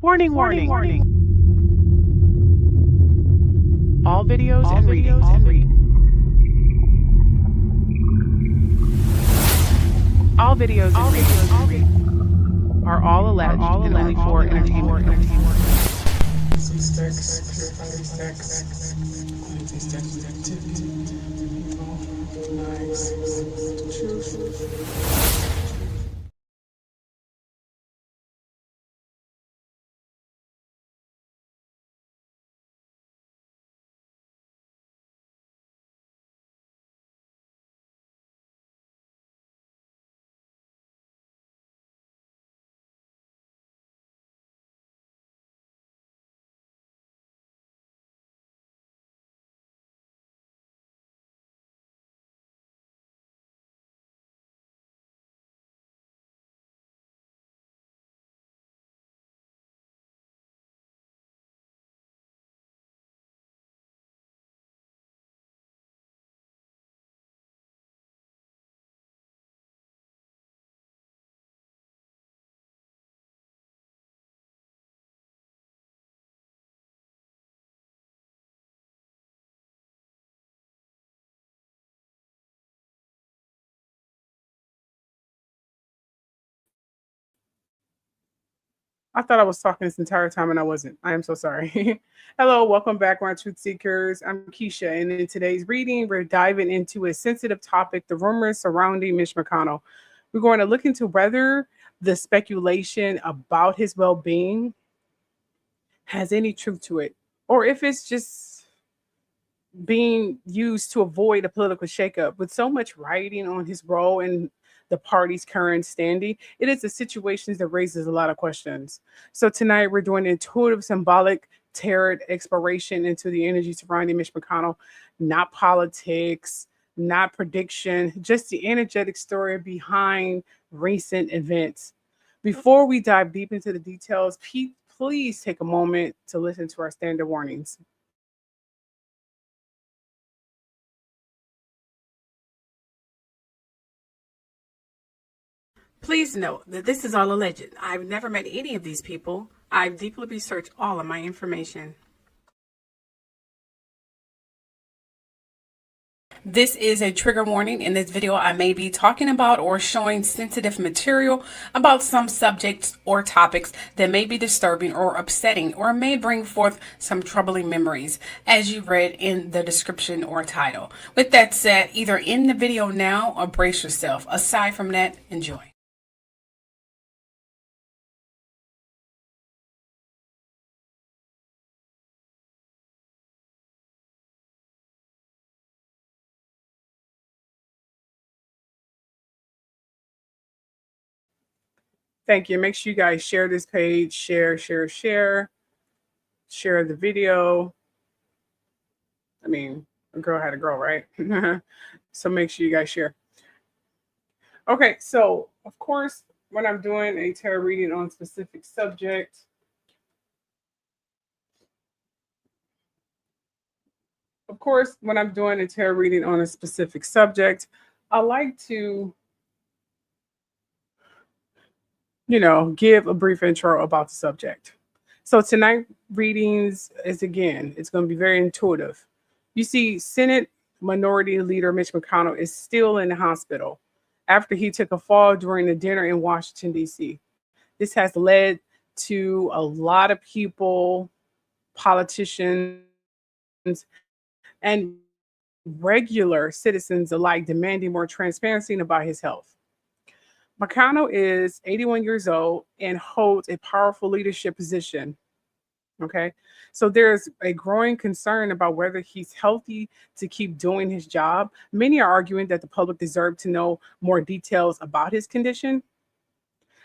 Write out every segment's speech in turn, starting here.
Warning, warning, warning. All videos and readings all videos and readings are all alleged and only for entertainment. These texts, purify these texts, quiet these texts with activity, people, lies, the truth. I thought I was talking this entire time and I wasn't. I am so sorry. Hello, welcome back, my truth seekers. I'm Kisha, and in today's reading, we're diving into a sensitive topic, the rumors surrounding Mitch McConnell. We're going to look into whether the speculation about his well being has any truth to it, or if it's just being used to avoid a political shakeup. With so much writing on his role in the party's current standing, it is a situation that raises a lot of questions. So tonight we're doing intuitive, symbolic, tarot exploration into the energy surrounding Mitch McConnell, not politics, not prediction, just the energetic story behind recent events. Before we dive deep into the details, please take a moment to listen to our standard warnings. Please note that this is all alleged. I've never met any of these people. I've deeply researched all of my information. This is a trigger warning. In this video, I may be talking about or showing sensitive material about some subjects or topics that may be disturbing or upsetting or may bring forth some troubling memories, as you read in the description or title. With that said, either end the video now or brace yourself. Aside from that, enjoy. Thank you. Make sure you guys share this page, share the video. I mean, a girl had a girl, right? So make sure you guys share. Okay, so of course, when I'm doing a tarot reading on a specific subject, I like to, give a brief intro about the subject. So tonight readings is it's going to be very intuitive. You see, Senate Minority Leader Mitch McConnell is still in the hospital after he took a fall during a dinner in Washington, D.C. This has led to a lot of people, politicians, and regular citizens alike demanding more transparency about his health. McConnell is 81 years old and holds a powerful leadership position. Okay. So there's a growing concern about whether he's healthy to keep doing his job. Many are arguing that the public deserve to know more details about his condition,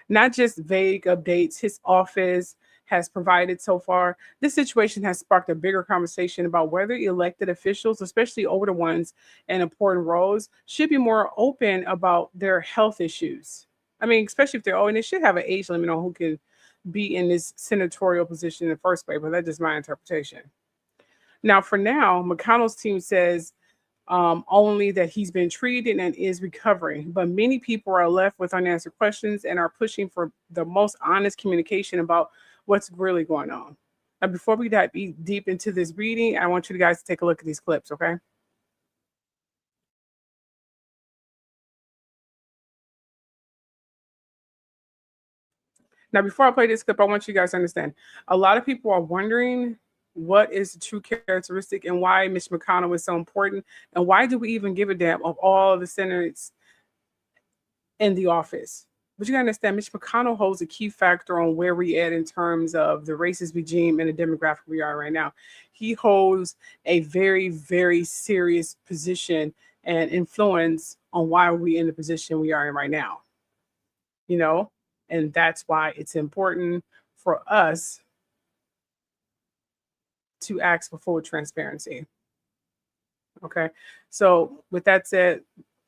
not just vague updates his office has provided so far. This situation has sparked a bigger conversation about whether elected officials, especially older ones in important roles, should be more open about their health issues. I mean, especially if they're old, and they should have an age limit on who can be in this senatorial position in the first place, but that's just my interpretation. Now, for now, McConnell's team says only that he's been treated and is recovering. But many people are left with unanswered questions and are pushing for the most honest communication about what's really going on. Now, before we dive deep into this reading, I want you guys to take a look at these clips, okay? Now, before I play this clip, I want you guys to understand a lot of people are wondering what is the true characteristic and why Mitch McConnell is so important, and why do we even give a damn of all the senators in the office. But you gotta understand, Mitch McConnell holds a key factor on where we at in terms of the racist regime and the demographic we are right now. He holds a very, very serious position and influence on why we in the position we are in right now. You know, and that's why it's important for us to ask for full transparency. Okay. So with that said,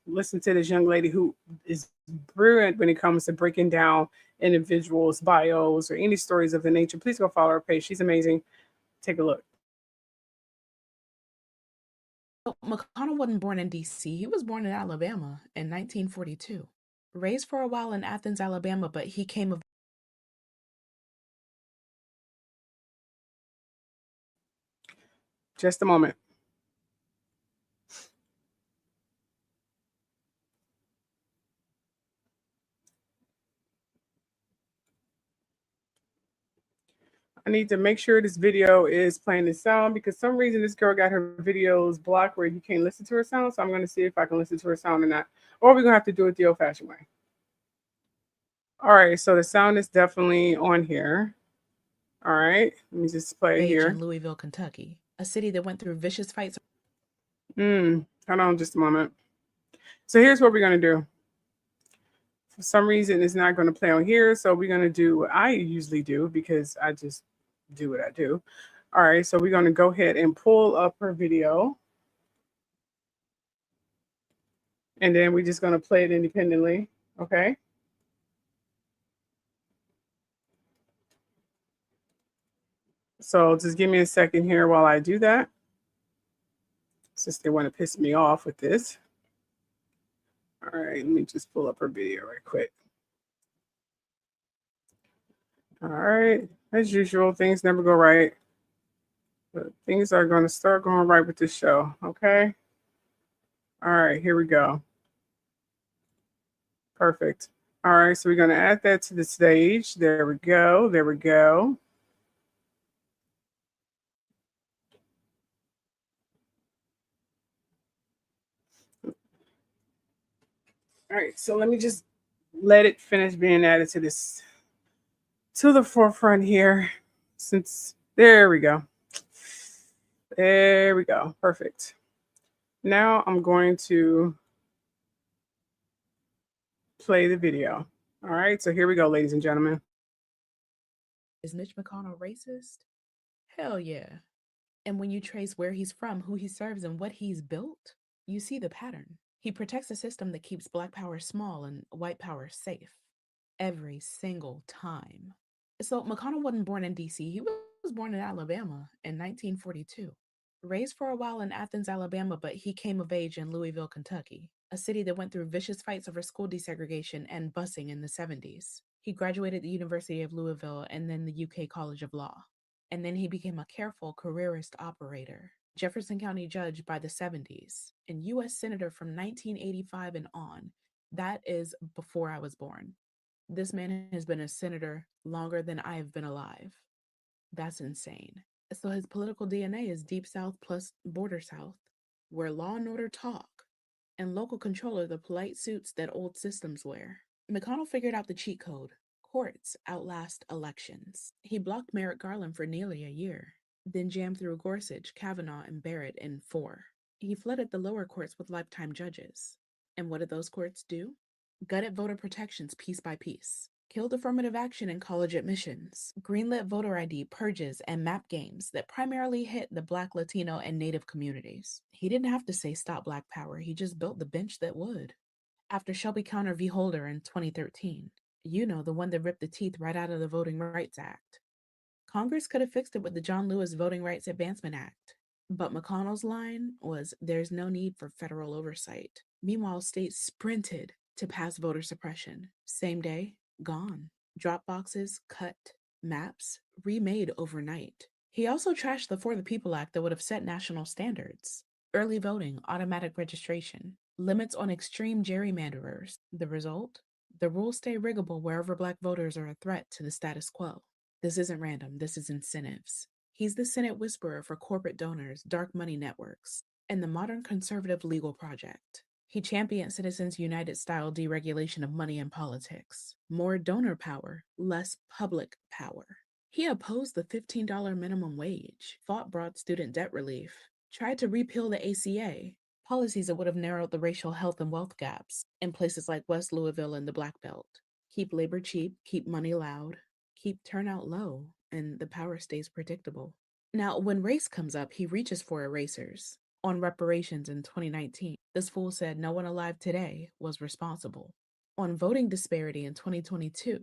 listen to this young lady who is brilliant when it comes to breaking down individuals' bios or any stories of the nature. Please go follow her page. She's amazing. Take a look. McConnell wasn't born in D.C. He was born in Alabama in 1942. Raised for a while in Athens, Alabama, but he came of Just a moment. I need to make sure this video is playing the sound because some reason this girl got her videos blocked where you can't listen to her sound. So I'm going to see if I can listen to her sound or not. Or we're going to have to do it the old-fashioned way. All right, so the sound is definitely on here. All right, let me just play it here. in Louisville, Kentucky, a city that went through vicious fights. Hold on just a moment. So here's what we're going to do. For some reason, it's not going to play on here. So we're going to do what I usually do because I just do what I do. All right, so we're going to go ahead and pull up her video. And then we're just going to play it independently. Okay. So just give me a second here while I do that. Since they want to piss me off with this. All right, let me just pull up her video right quick. All right, as usual, things never go right. But things are going to start going right with this show, okay? All right, here we go. Perfect. All right, so we're going to add that to the stage. There we go. There we go. All right, so let me just let it finish being added to this, to the forefront here. Since, there we go. There we go. Perfect. Now I'm going to play the video. All right, so here we go, ladies and gentlemen. Is Mitch McConnell racist? Hell yeah. And when you trace where he's from, who he serves, and what he's built, you see the pattern. He protects a system that keeps Black power small and white power safe. Every single time. So McConnell wasn't born in D.C. He was born in Alabama in 1942. Raised for a while in Athens, Alabama, but he came of age in Louisville, Kentucky, a city that went through vicious fights over school desegregation and busing in the 70s. He graduated the University of Louisville and then the UK College of Law. And then he became a careful careerist operator, Jefferson County judge by the 70s, and U.S. Senator from 1985 and on. That is before I was born. This man has been a senator longer than I have been alive. That's insane. So his political DNA is Deep South plus Border South, where law and order talk, and local control are the polite suits that old systems wear. McConnell figured out the cheat code. Courts outlast elections. He blocked Merrick Garland for nearly a year, then jammed through Gorsuch, Kavanaugh, and Barrett in 4. He flooded the lower courts with lifetime judges. And what did those courts do? Gutted voter protections piece by piece. Killed affirmative action in college admissions. Greenlit voter ID purges and map games that primarily hit the Black, Latino, and Native communities. He didn't have to say stop Black power. He just built the bench that would. After Shelby County v. Holder in 2013, you know, the one that ripped the teeth right out of the Voting Rights Act. Congress could have fixed it with the John Lewis Voting Rights Advancement Act. But McConnell's line was, there's no need for federal oversight. Meanwhile, states sprinted to pass voter suppression. Same day, gone. Drop boxes cut maps remade overnight. He also trashed the For the People Act that would have set national standards. Early voting, automatic registration, limits on extreme gerrymanderers. The result? The rules stay riggable wherever Black voters are a threat to the status quo. This isn't random, this is incentives. He's the Senate whisperer for corporate donors, dark money networks, and the modern conservative legal project. He championed Citizens United style deregulation of money and politics. More donor power, less public power. He opposed the $15 minimum wage, fought broad student debt relief, tried to repeal the ACA, policies that would have narrowed the racial health and wealth gaps in places like West Louisville and the Black Belt. Keep labor cheap, keep money loud, keep turnout low, and the power stays predictable. Now, when race comes up, he reaches for erasers. On reparations in 2019, this fool said no one alive today was responsible. On voting disparity in 2022,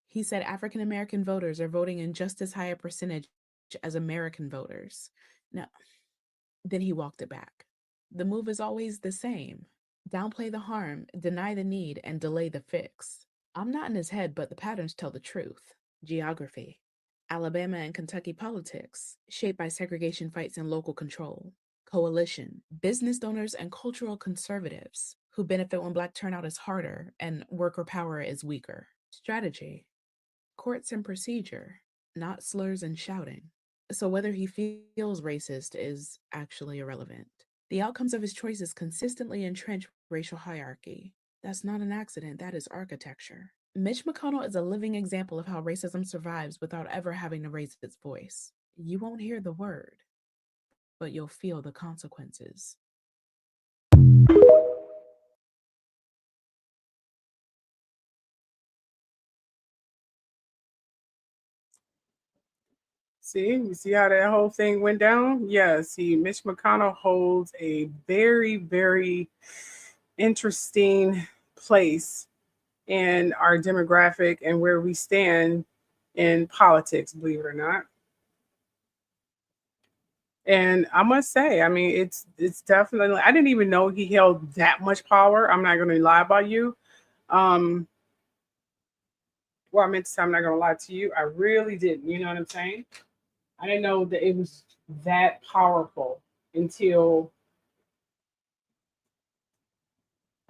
he said African American voters are voting in just as high a percentage as American voters. Now, then he walked it back. The move is always the same. Downplay the harm, deny the need, and delay the fix. I'm not in his head, but the patterns tell the truth. Geography. Alabama and Kentucky politics, shaped by segregation fights and local control. Coalition, business donors and cultural conservatives who benefit when Black turnout is harder and worker power is weaker. Strategy, courts and procedure, not slurs and shouting. So whether he feels racist is actually irrelevant. The outcomes of his choices consistently entrench racial hierarchy. That's not an accident, that is architecture. Mitch McConnell is a living example of how racism survives without ever having to raise its voice. You won't hear the word, but you'll feel the consequences. See, you see how that whole thing went down? Yeah, see, Mitch McConnell holds a very, very interesting place in our demographic and where we stand in politics, believe it or not. And I must say, I mean, it's definitely, I didn't even know he held that much power. I'm not gonna lie about you. Um, well, I meant to say I'm not gonna lie to you. I really didn't, you know what I'm saying? I didn't know that it was that powerful until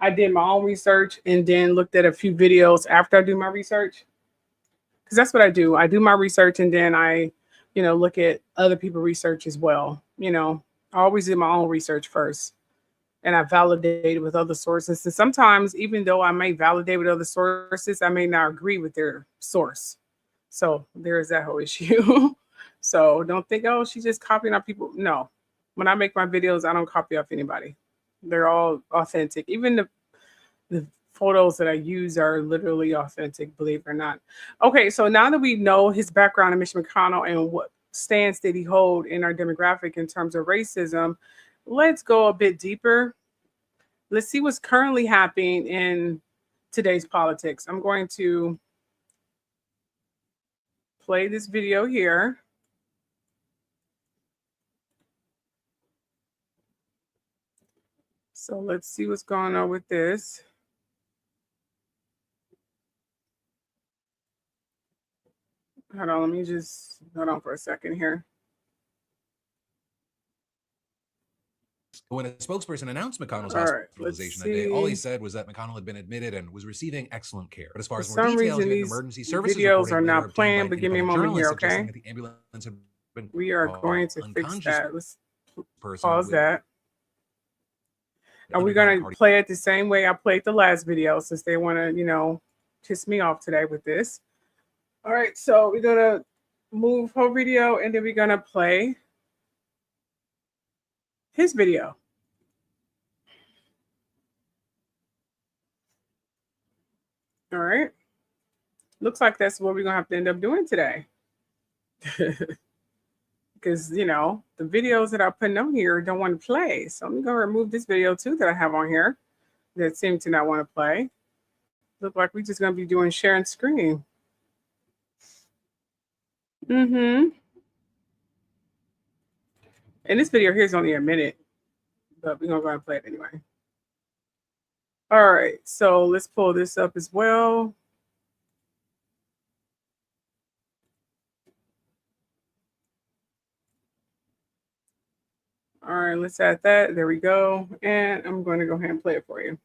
I did my own research and then looked at a few videos after I do my research. Because that's what I do. I do my research and then I, look at other people's research as well. I always do my own research first and I validate it with other sources. And sometimes, even though I may validate with other sources, I may not agree with their source. So there's that whole issue. So don't think, oh, she's just copying off people. No, when I make my videos, I don't copy off anybody. They're all authentic. Even the photos that I use are literally authentic, believe it or not. Okay, so now that we know his background in Mitch McConnell and what stance did he hold in our demographic in terms of racism, let's go a bit deeper. Let's see what's currently happening in today's politics. I'm going to play this video here. So let's see what's going on with this. Hold on, let me just hold on for a second here. When a spokesperson announced McConnell's hospitalization that day, all he said was that McConnell had been admitted and was receiving excellent care. But as far as more details, we had emergency services videos are not playing, but give me a moment here, okay? The ambulance had been we are going to fix that. Let's pause that. And we're going to play it the same way I played the last video since they want to, piss me off today with this. All right, so we're going to move whole video and then we're going to play his video. All right. Looks like that's what we're going to have to end up doing today. Because, the videos that I'm putting on here don't want to play. So I'm going to remove this video too that I have on here that seem to not want to play. Look like we're just going to be doing sharing screen. And this video here is only a minute, but we're going to go and play it anyway. All right, so let's pull this up as well. All right, let's add that. There we go. And I'm going to go ahead and play it for you.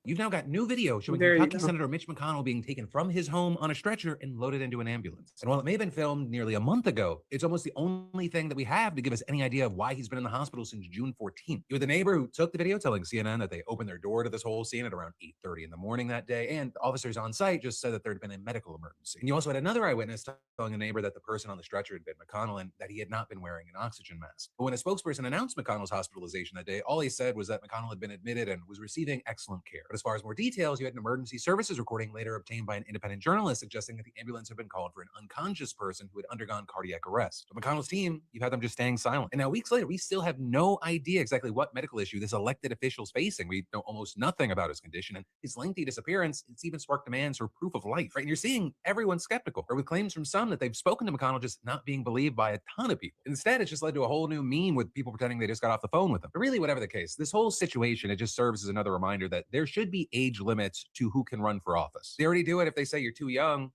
You've now got new video showing Kentucky Senator Mitch McConnell being taken from his home on a stretcher and loaded into an ambulance. And while it may have been filmed nearly a month ago, it's almost the only thing that we have to give us any idea of why he's been in the hospital since June 14th. You had the neighbor who took the video telling CNN that they opened their door to this whole scene at around 8:30 in the morning that day, and officers on site just said that there had been a medical emergency. And you also had another eyewitness telling the neighbor that the person on the stretcher had been McConnell and that he had not been wearing an oxygen mask. But when a spokesperson announced McConnell's hospitalization that day, all he said was that McConnell had been admitted and was receiving excellent care. But as far as more details, you had an emergency services recording later obtained by an independent journalist suggesting that the ambulance had been called for an unconscious person who had undergone cardiac arrest. But McConnell's team, you've had them just staying silent. And now weeks later, we still have no idea exactly what medical issue this elected official's facing. We know almost nothing about his condition, and his lengthy disappearance, it's even sparked demands for proof of life, right? And you're seeing everyone skeptical, or with claims from some that they've spoken to McConnell just not being believed by a ton of people. Instead, it's just led to a whole new meme with people pretending they just got off the phone with him. But really, whatever the case, this whole situation, it just serves as another reminder that there should be age limits to who can run for office. They already do it if they say you're too young.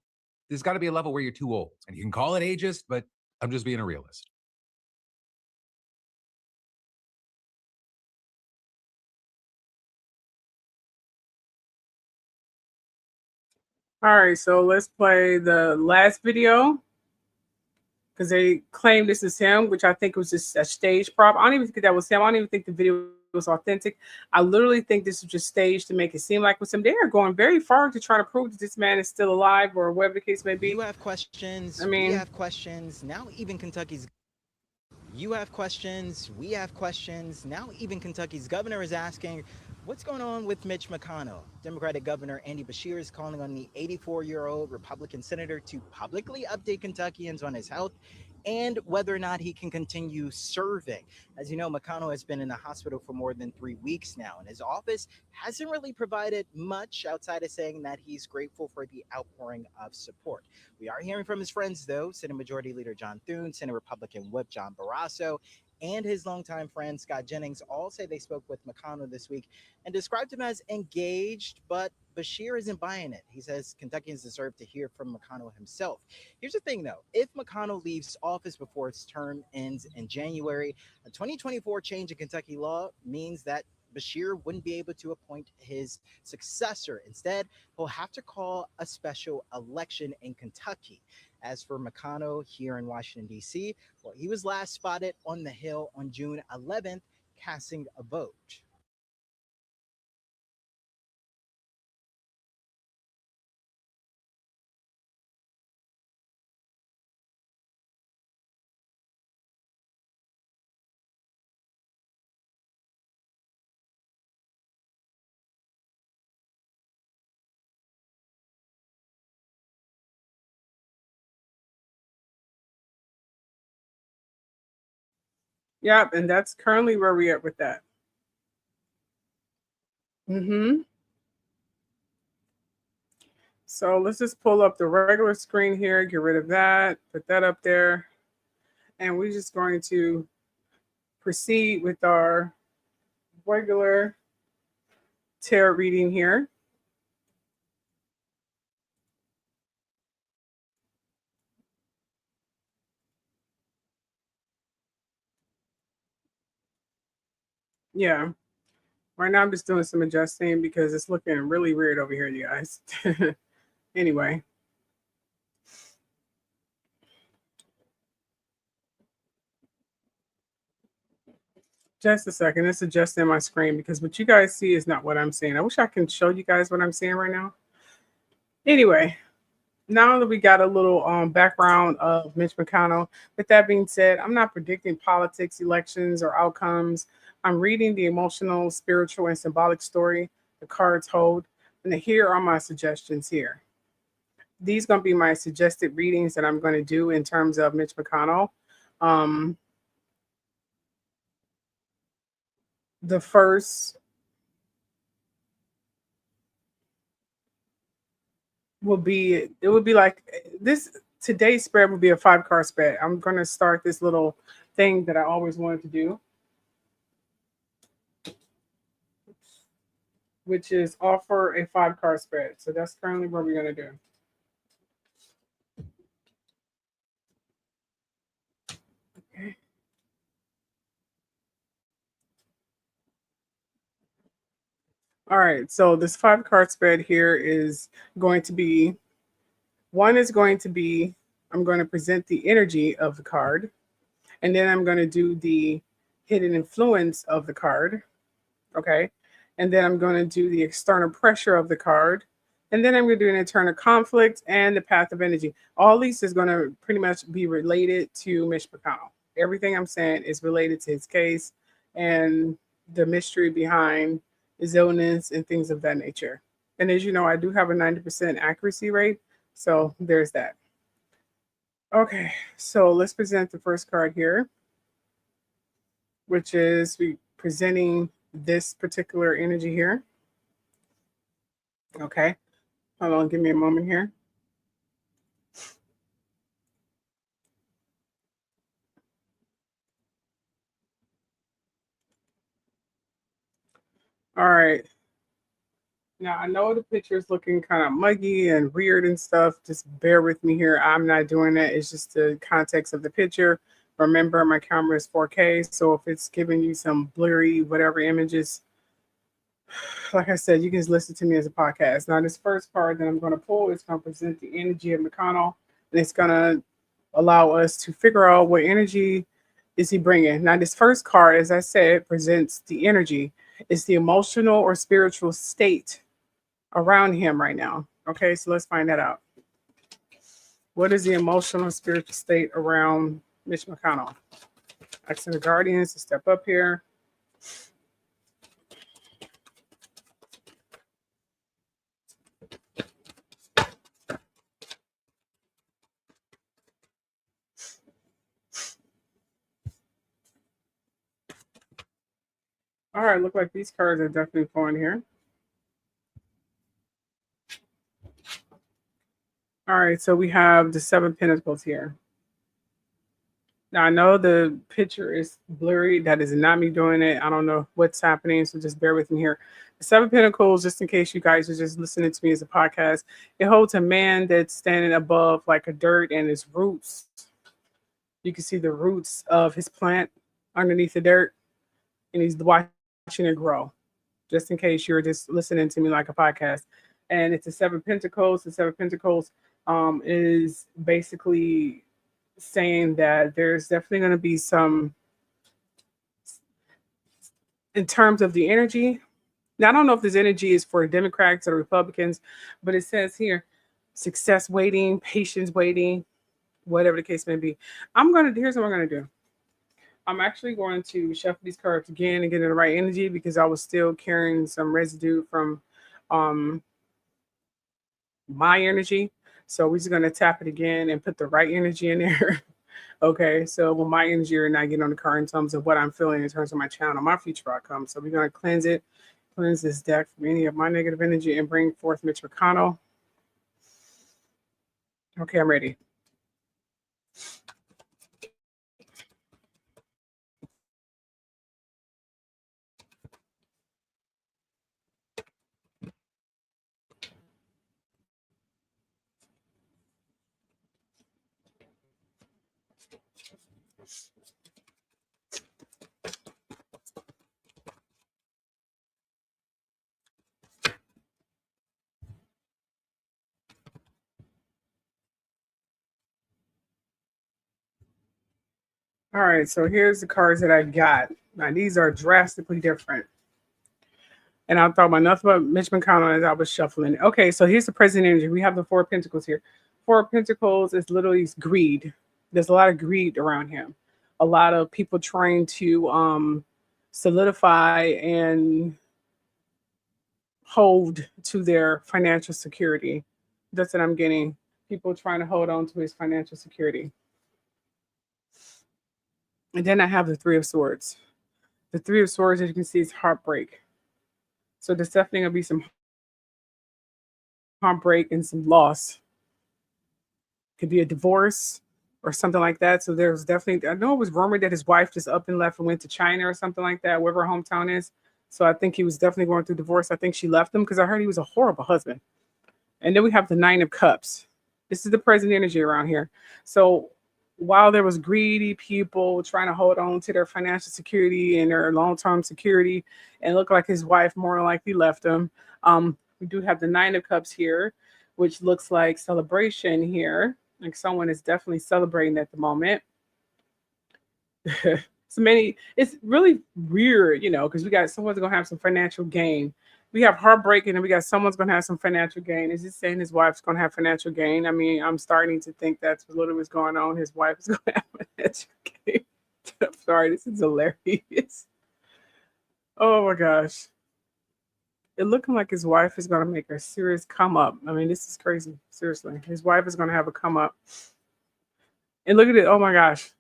There's got to be a level where you're too old. And you can call it ageist, but I'm just being a realist. All right, so let's play the last video because they claim this is him, which I think was just a stage prop. I don't even think that was him. I don't even think the video was authentic. I literally think this is just staged to make it seem like it was him. They are going very far to try to prove that this man is still alive or whatever the case may be. You have questions. I mean, we have questions. Now even Kentucky's. You have questions. We have questions. Now even Kentucky's governor is asking, what's going on with Mitch McConnell? Democratic Governor Andy Beshear is calling on the 84-year-old Republican senator to publicly update Kentuckians on his health and whether or not he can continue serving. As you know, McConnell has been in the hospital for more than 3 weeks now, and his office hasn't really provided much outside of saying that he's grateful for the outpouring of support. We are hearing from his friends, though. Senate Majority Leader John Thune, Senate Republican Whip John Barrasso, and his longtime friend Scott Jennings all say they spoke with McConnell this week and described him as engaged, but Beshear isn't buying it. He says Kentuckians deserve to hear from McConnell himself. Here's the thing, though. If McConnell leaves office before his term ends in January, a 2024 change in Kentucky law means that Beshear wouldn't be able to appoint his successor. Instead, he'll have to call a special election in Kentucky. As for McConnell here in Washington, D.C., well, he was last spotted on the Hill on June 11th, casting a vote. Yep, and that's currently where we're at with that. So let's just pull up the regular screen here, get rid of that, put that up there, and we're just going to proceed with our regular tarot reading here. Yeah. Right now I'm just doing some adjusting because it's looking really weird over here, you guys. Anyway. Just a second. It's adjusting my screen because what you guys see is not what I'm seeing. I wish I can show you guys what I'm seeing right now. Anyway, now that we got a little background of Mitch McConnell, with that being said, I'm not predicting politics, elections, or outcomes. I'm reading the emotional, spiritual, and symbolic story the cards hold. And here are my suggestions here. These are going to be my suggested readings that I'm going to do in terms of Mitch McConnell. The first will be, it would be like this. Today's spread will be a 5-card spread. I'm going to start this little thing that I always wanted to do, which is offer a 5-card spread. So that's currently what we're going to do. Okay. All right, so this 5 card spread here is going to be one is going to be I'm going to present the energy of the card, and then I'm going to do the hidden influence of the card. Okay. And then I'm going to do the external pressure of the card. And then I'm going to do an internal conflict and the path of energy. All these is going to pretty much be related to Mitch McConnell. Everything I'm saying is related to his case and the mystery behind his illness and things of that nature. And as you know, I do have a 90% accuracy rate. So there's that. Okay, so let's present the first card here, which is presenting this particular energy here. Okay, hold on, give me a moment here. All right. Now I know the picture is looking kind of muggy and weird and stuff. Just bear with me here. I'm not doing that. It's just the context of the picture. Remember, my camera is 4K, so if it's giving you some blurry whatever images, like I said, you can just listen to me as a podcast. Now, this first card that I'm going to pull is going to present the energy of McConnell, and it's going to allow us to figure out what energy is he bringing. Now, this first card, as I said, presents the energy. It's the emotional or spiritual state around him right now. Okay, so let's find that out. What is the emotional spiritual state around Mitch McConnell? Asking the guardians to step up here. All right, look like these cards are definitely flowing here. All right, so we have the 7 Pentacles here. Now, I know the picture is blurry. That is not me doing it. I don't know what's happening, so just bear with me here. The 7 Pentacles, just in case you guys are just listening to me as a podcast, it holds a man that's standing above like a dirt and his roots. You can see the roots of his plant underneath the dirt, and he's watching it grow, just in case you're just listening to me like a podcast. And it's the 7 Pentacles. The 7 Pentacles is basically saying that there's definitely going to be some, in terms of the energy. Now, I don't know if this energy is for Democrats or Republicans, but it says here, success waiting, patience waiting, whatever the case may be. Here's what I'm going to do. I'm actually going to shuffle these cards again and get in the right energy because I was still carrying some residue from my energy. So we're just going to tap it again and put the right energy in there. Okay, so with my energy and I get on the card in terms of what I'm feeling in terms of my channel, my future outcome. So we're going to cleanse this deck from any of my negative energy and bring forth Mitch McConnell. Okay, I'm ready. All right, so here's the cards that I got. Now, these are drastically different. And I thought about nothing but Mitch McConnell as I was shuffling. Okay, so here's the present energy. We have the 4 Pentacles here. 4 Pentacles is literally greed. There's a lot of greed around him. A lot of people trying to solidify and hold to their financial security. That's what I'm getting. People trying to hold on to his financial security. And then I have the 3 of Swords. The 3 of Swords, as you can see, is heartbreak. So there's definitely going to be some heartbreak and some loss. Could be a divorce or something like that. So there's definitely, I know it was rumored that his wife just up and left and went to China or something like that, wherever her hometown is. So I think he was definitely going through divorce. I think she left him because I heard he was a horrible husband. And then we have the 9 of Cups. This is the present energy around here. So while there was greedy people trying to hold on to their financial security and their long-term security, and looked like his wife more than likely left him. We do have the Nine of Cups here, which looks like celebration here. Like someone is definitely celebrating at the moment. So many, it's really weird, because we got someone's gonna have some financial gain. We have heartbreak, and then we got someone's gonna have some financial gain. Is it saying his wife's gonna have financial gain? I mean, I'm starting to think that's literally what's going on. His wife is gonna have financial gain. I'm sorry, this is hilarious. Oh my gosh. It looking like his wife is gonna make a serious come up. I mean, this is crazy. Seriously. His wife is gonna have a come up. And look at it. Oh my gosh.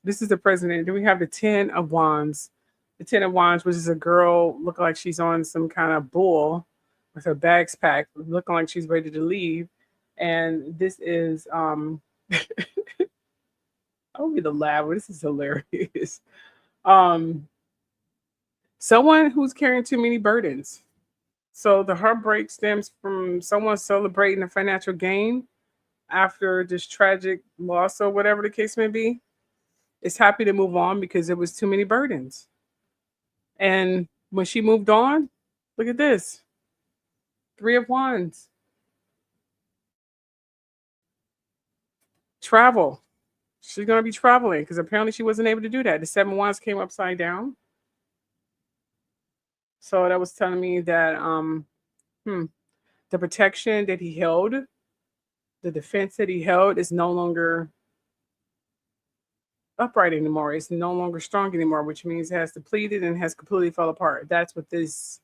This is the president. Then we have the Ten of Wands. The Ten of Wands, which is a girl looking like she's on some kind of bull with her bags packed, looking like she's ready to leave. And this is I'll be the laugh. This is hilarious. Um Someone who's carrying too many burdens. So the heartbreak stems from someone celebrating a financial gain after this tragic loss or whatever the case may be. Is happy to move on because it was too many burdens. And when she moved on, look at this. Three of Wands. Travel. She's going to be traveling because apparently she wasn't able to do that. The Seven of Wands came upside down. So that was telling me that the protection that he held, the defense that he held is no longer upright anymore. It's no longer strong anymore, which means it has depleted and has completely fell apart. That's what this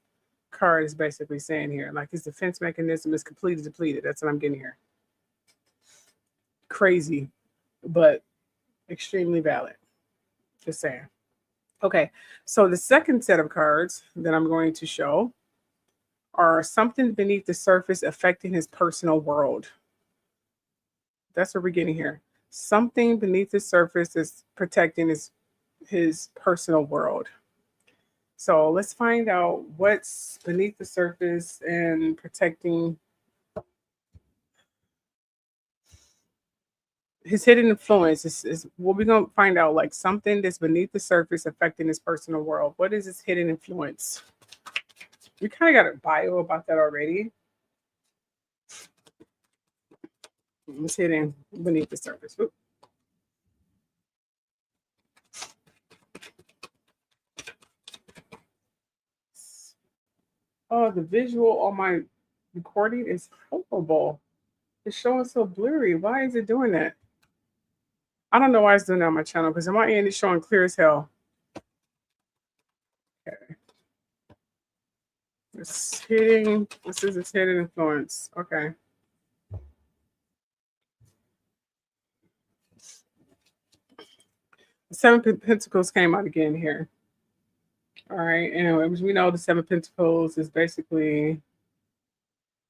card is basically saying here. Like his defense mechanism is completely depleted. That's what I'm getting here. Crazy, but extremely valid. Just saying. Okay, so the second set of cards that I'm going to show are something beneath the surface affecting his personal world. That's what we're getting here. Something beneath the surface is protecting his personal world. So let's find out what's beneath the surface and protecting his hidden influence. Is what we're going to find out, like something that's beneath the surface affecting his personal world. What is his hidden influence? We kind of got a bio about that already. It's hidden beneath the surface. Oop. Oh, the visual on my recording is horrible. It's showing so blurry. Why is it doing that? I don't know why it's doing that on my channel because on my end it's showing clear as hell. Okay. This is its hidden influence. Okay. The Seven of Pentacles came out again here. All right. And we know the Seven of Pentacles is basically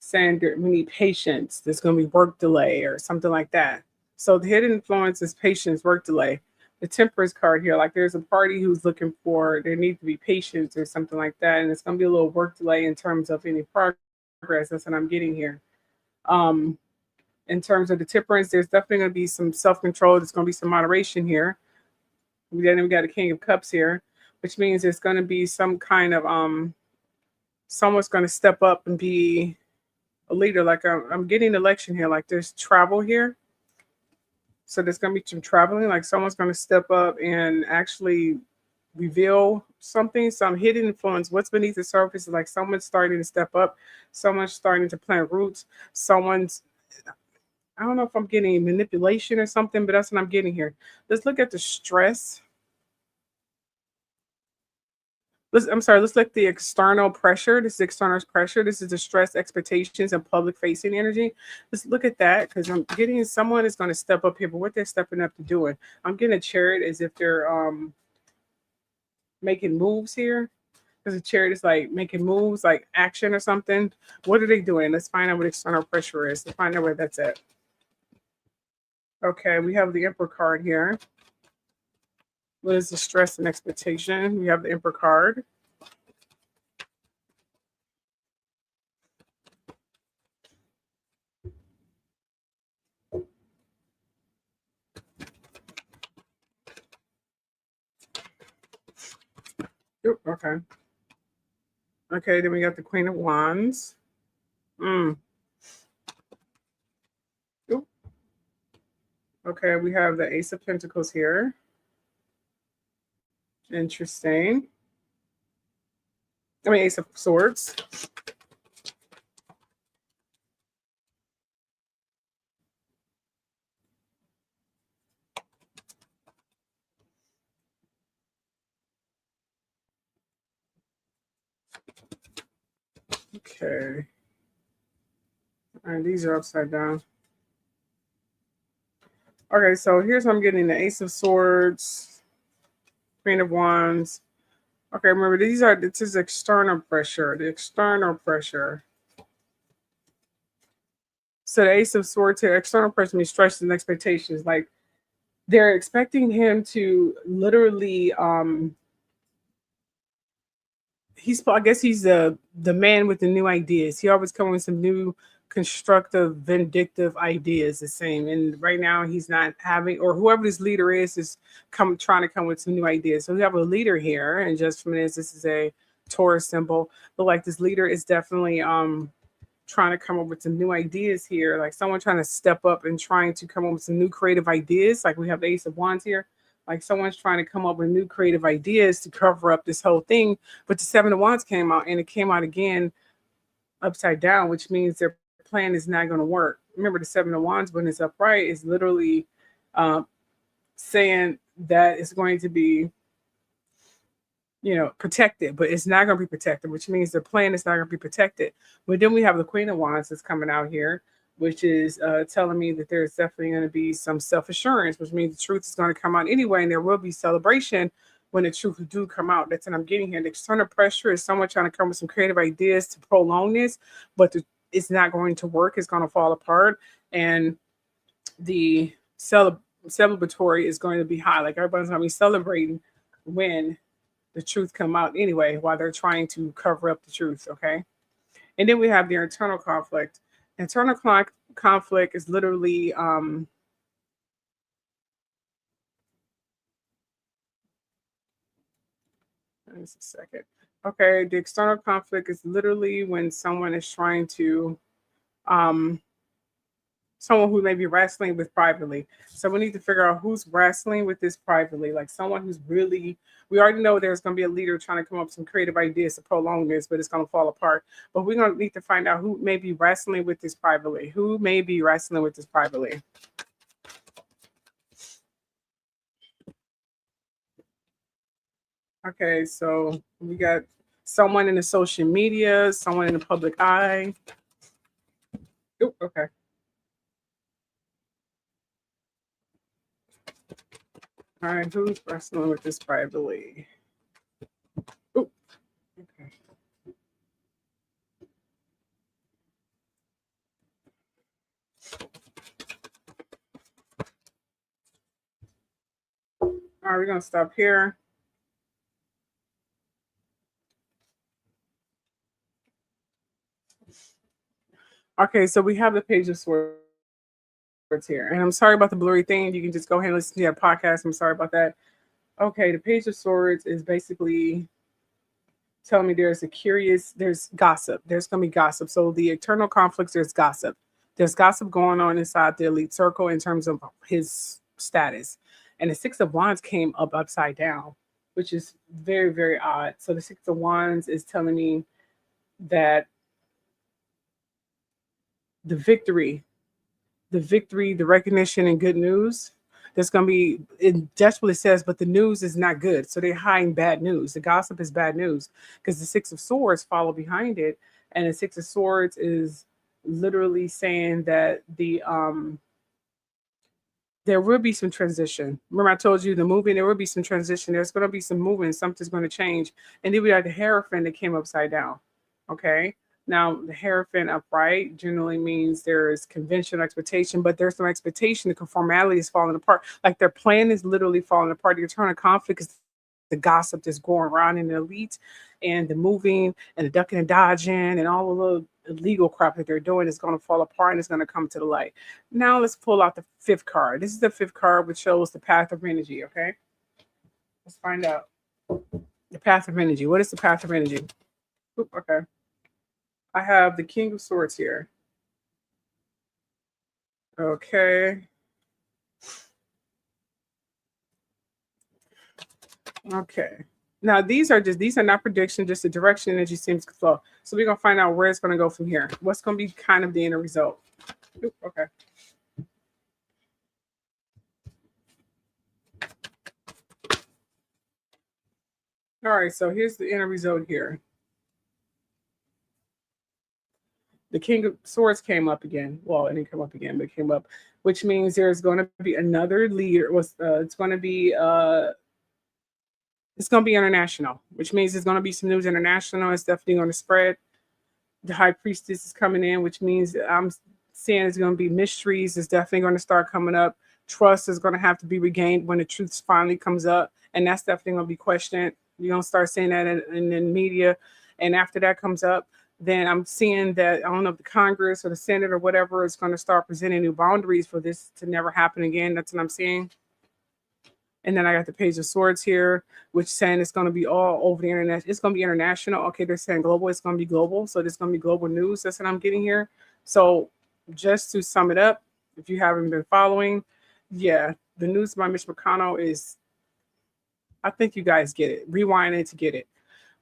saying that we need patience. There's going to be work delay or something like that. So the hidden influence is patience, work delay. The Temperance card here, like there's a party who's looking for, there needs to be patience or something like that. And it's going to be a little work delay in terms of any progress. That's what I'm getting here. In terms of the Temperance, there's definitely going to be some self-control. There's going to be some moderation here. Then we got a King of Cups here, which means there's going to be some kind of someone's going to step up and be a leader. Like I'm getting election here. Like there's travel here, so there's going to be some traveling. Like someone's going to step up and actually reveal something, some hidden influence. What's beneath the surface is like someone's starting to step up. Someone's starting to plant roots. I don't know if I'm getting manipulation or something, but that's what I'm getting here. Let's look at the stress. Let's look at the external pressure. This is external pressure. This is the stress, expectations, and public facing energy. Let's look at that because I'm getting someone is going to step up here, but what they're stepping up to doing. I'm getting a chariot as if they're making moves here. Because a chariot is like making moves, like action or something. What are they doing? Let's find out what external pressure is. Let's find out where that's at. Okay, we have the Emperor card here. What is the stress and expectation? We have the Emperor card. Oop, okay. Okay, then we got the Queen of Wands. Oop. Okay, we have the Ace of Pentacles here. Interesting. I mean, Ace of Swords. Okay. All right, these are upside down. Okay, so here's what I'm getting: the Ace of Swords, Queen of Wands. Okay, remember this is external pressure. The external pressure. So the Ace of Swords here, external pressure means stresses and expectations. Like they're expecting him to literally I guess he's the man with the new ideas. He always comes with some new constructive, vindictive ideas. The same, and right now he's not having, or whoever this leader is trying to come with some new ideas. So we have a leader here, and just for minutes, this is a Taurus symbol. But like this leader is definitely trying to come up with some new ideas here, like someone trying to step up and trying to come up with some new creative ideas. Like we have the Ace of Wands here. Like someone's trying to come up with new creative ideas to cover up this whole thing. But the Seven of Wands came out, and it came out again upside down, which means their plan is not going to work. Remember, the Seven of Wands, when it's upright, is literally saying that it's going to be, protected, but it's not going to be protected, which means the plan is not going to be protected. But then we have the Queen of Wands that's coming out here, which is telling me that there's definitely going to be some self-assurance, which means the truth is going to come out anyway, and there will be celebration when the truth do come out. That's what I'm getting here. The external pressure is someone trying to come with some creative ideas to prolong this, but it's not going to work. It's going to fall apart, and the celebratory is going to be high. Like everybody's going to be celebrating when the truth come out anyway, while they're trying to cover up the truth. Okay. And then we have the internal conflict. Internal conflict is literally just a second. Okay, the external conflict is literally when someone is trying to someone who may be wrestling with privately. So we need to figure out who's wrestling with this privately. Like someone who's really, we already know there's going to be a leader trying to come up with some creative ideas to prolong this, but it's going to fall apart. But we're going to need to find out who may be wrestling with this privately. Who may be wrestling with this privately? Okay, so we got someone in the social media, someone in the public eye. Ooh, okay. All right, who's wrestling with this privately? Ooh, okay. All right, we're going to stop here. Okay, so we have the Page of Swords here. And I'm sorry about the blurry thing. You can just go ahead and listen to that podcast. I'm sorry about that. Okay, the Page of Swords is basically telling me there's gossip. There's going to be gossip. So the eternal conflicts, there's gossip. There's gossip going on inside the elite circle in terms of his status. And the Six of Wands came up upside down, which is very, very odd. So the Six of Wands is telling me that the victory, the recognition, and good news. There's going to be, that's what it says, but the news is not good. So they're hiding bad news. The gossip is bad news because the Six of Swords follow behind it. And the Six of Swords is literally saying that there will be some transition. Remember I told you the moving, there will be some transition. There's going to be some movement. Something's going to change. And then we had the Hierophant that came upside down. Okay. Now, the Hierophant upright generally means there is conventional expectation, but there's no expectation. The conformality is falling apart. Like their plan is literally falling apart. The eternal conflict is the gossip that's going around in the elite, and the moving and the ducking and dodging and all of the illegal crap that they're doing is going to fall apart and it's going to come to the light. Now, let's pull out the fifth card. This is the fifth card, which shows the path of energy. Okay. Let's find out. The The path of energy. What is the path of energy? Oop, okay. I have the King of Swords here. Okay. Okay. Now these are not predictions, just the direction energy seems to flow. So we're gonna find out where it's gonna go from here. What's gonna be kind of the inner result? Oop, okay. All right, so here's the inner result here. The King of Swords came up again. Well, it didn't come up again, but it came up, which means there's going to be another leader. It's going to be international, which means there's going to be some news international. It's definitely going to spread. The High Priestess is coming in, which means I'm saying it's going to be mysteries. It's definitely going to start coming up. Trust is going to have to be regained when the truth finally comes up, and that's definitely going to be questioned. You're going to start seeing that in the media, and after that comes up, then I'm seeing that, I don't know if the Congress or the Senate or whatever is going to start presenting new boundaries for this to never happen again. That's what I'm seeing. And then I got the Page of Swords here, which saying it's going to be all over the internet. It's going to be international. Okay, they're saying global. It's going to be global. So there's going to be global news. That's what I'm getting here. So just to sum it up, if you haven't been following, yeah, the news by Mitch McConnell is, I think you guys get it. Rewind it to get it.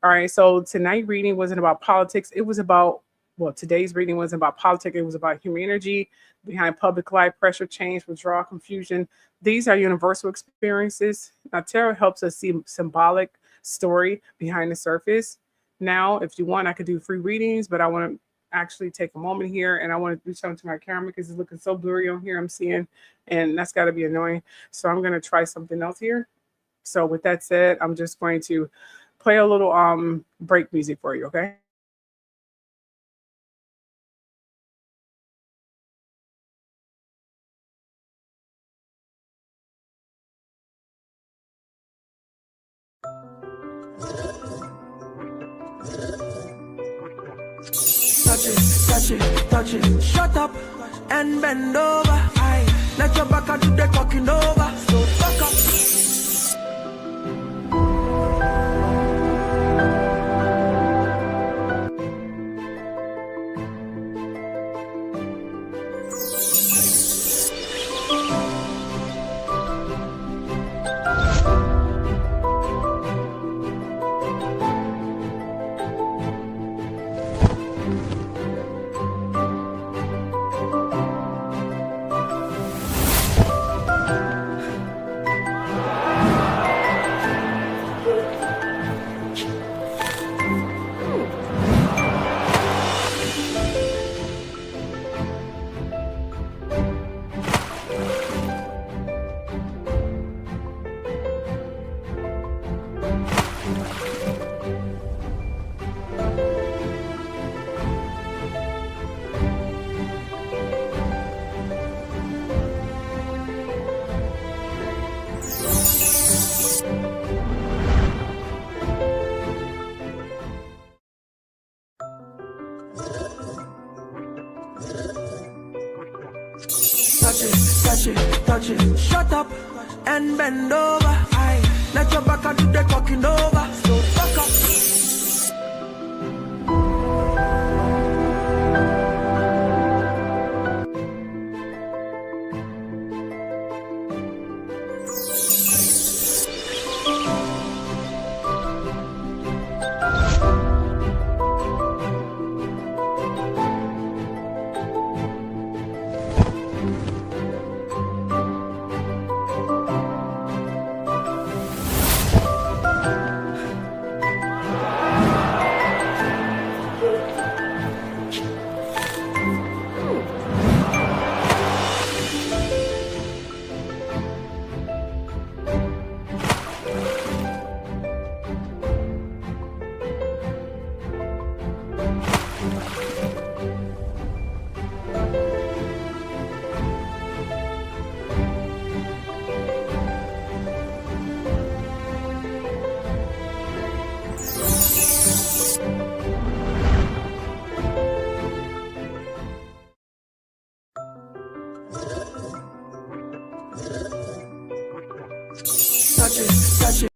All right, so tonight reading wasn't about politics. It was about, well, today's reading wasn't about politics. It was about human energy behind public life, pressure, change, withdrawal, confusion. These are universal experiences. Now, tarot helps us see symbolic story behind the surface. Now, if you want, I could do free readings, but I want to actually take a moment here and I want to do something to my camera because it's looking so blurry on here I'm seeing, and that's got to be annoying. So I'm going to try something else here. So with that said, I'm just going to play a little break music for you, okay? Touch it, shut up and bend over. Aye. Let your back do the talking over. So fuck up. Touch it, shut up and bend over. Aye. Let your back do the talking over. So fuck up. Touch it.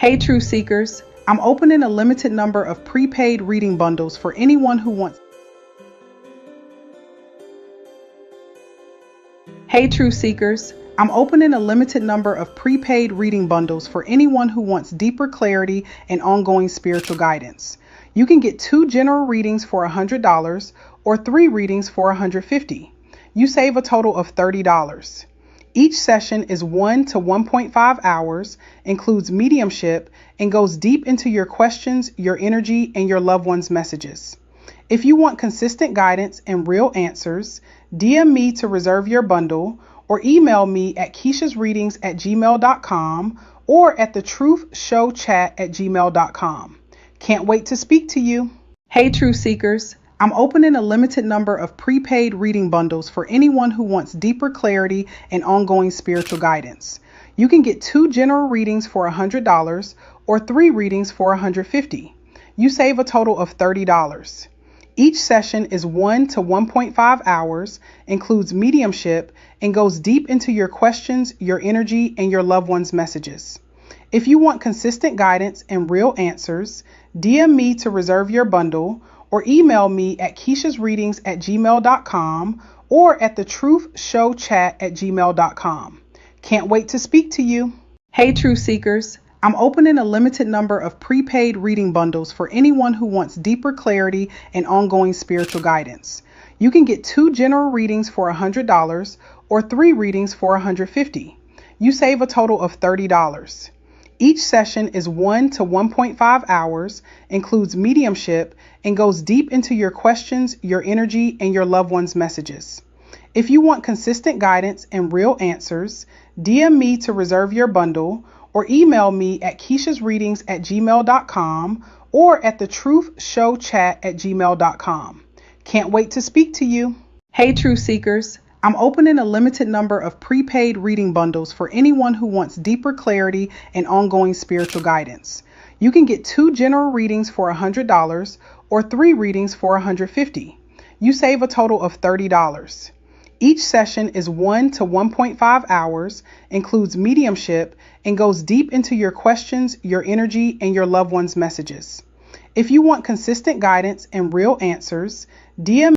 Hey, truth seekers, I'm opening a limited number of prepaid reading bundles for anyone who wants. Hey, truth seekers, I'm opening a limited number of prepaid reading bundles for anyone who wants deeper clarity and ongoing spiritual guidance. You can get 2 general readings for $100 or 3 readings for $150. You save a total of $30. Each session is 1 to 1.5 hours, includes mediumship, and goes deep into your questions, your energy, and your loved one's messages. If you want consistent guidance and real answers, DM me to reserve your bundle or email me at kishasreadings@gmail.com or at thetruthshowchat@gmail.com. Can't wait to speak to you. Hey, truth seekers, I'm opening a limited number of prepaid reading bundles for anyone who wants deeper clarity and ongoing spiritual guidance. You can get 2 general readings for $100 or 3 readings for $150. You save a total of $30. Each session is 1 to 1.5 hours, includes mediumship, and goes deep into your questions, your energy, and your loved one's messages. If you want consistent guidance and real answers, DM me to reserve your bundle or email me at kishasreadings@gmail.com or at thetruthshowchat@gmail.com. Can't wait to speak to you. Hey, truth seekers, I'm opening a limited number of prepaid reading bundles for anyone who wants deeper clarity and ongoing spiritual guidance. You can get 2 general readings for $100 or 3 readings for $150. You save a total of $30. Each session is 1 to 1.5 hours, includes mediumship, and goes deep into your questions, your energy, and your loved one's messages. If you want consistent guidance and real answers, DM me to reserve your bundle or email me at kishasreadings@gmail.com or at thetruthshowchat@gmail.com. Can't wait to speak to you. Hey, truth seekers, I'm opening a limited number of prepaid reading bundles for anyone who wants deeper clarity and ongoing spiritual guidance. You can get 2 general readings for $100 or 3 readings for $150. You save a total of $30. Each session is 1 to 1.5 hours, includes mediumship, and goes deep into your questions, your energy, and your loved one's messages. If you want consistent guidance and real answers, DM